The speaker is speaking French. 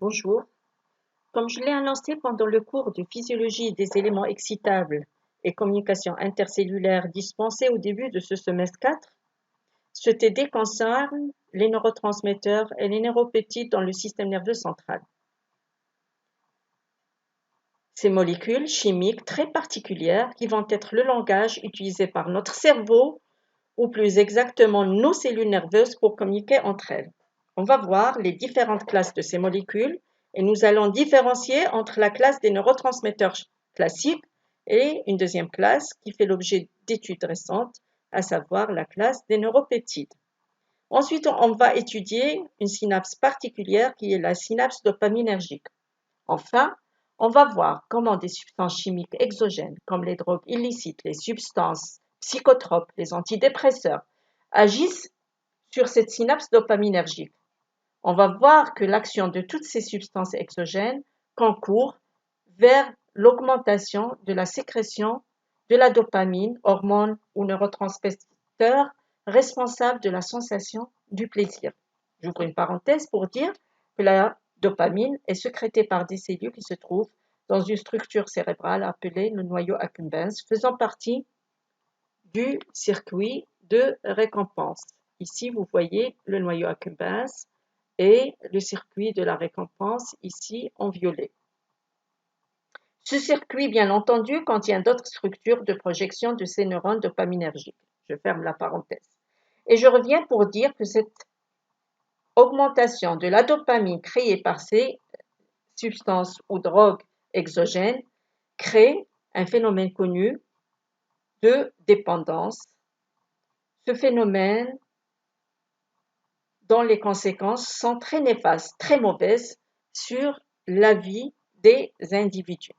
Bonjour. Comme je l'ai annoncé pendant le cours de physiologie des éléments excitables et communication intercellulaire dispensé au début de ce semestre 4, ce TD concerne les neurotransmetteurs et les neuropeptides dans le système nerveux central. Ces molécules chimiques très particulières qui vont être le langage utilisé par notre cerveau ou plus exactement nos cellules nerveuses pour communiquer entre elles. On va voir les différentes classes de ces molécules et nous allons différencier entre la classe des neurotransmetteurs classiques et une deuxième classe qui fait l'objet d'études récentes, à savoir la classe des neuropeptides. Ensuite, on va étudier une synapse particulière qui est la synapse dopaminergique. Enfin, on va voir comment des substances chimiques exogènes comme les drogues illicites, les substances psychotropes, les antidépresseurs agissent sur cette synapse dopaminergique. On va voir que l'action de toutes ces substances exogènes concourt vers l'augmentation de la sécrétion de la dopamine, hormone ou neurotransmetteur responsable de la sensation du plaisir. J'ouvre une parenthèse pour dire que la dopamine est sécrétée par des cellules qui se trouvent dans une structure cérébrale appelée le noyau accumbens, faisant partie du circuit de récompense. Ici, vous voyez le noyau accumbens et le circuit de la récompense ici en violet. Ce circuit, bien entendu, contient d'autres structures de projection de ces neurones dopaminergiques. Je ferme la parenthèse. Et je reviens pour dire que cette augmentation de la dopamine créée par ces substances ou drogues exogènes crée un phénomène connu de dépendance. Ce phénomène dont les conséquences sont très néfastes, très mauvaises sur la vie des individus.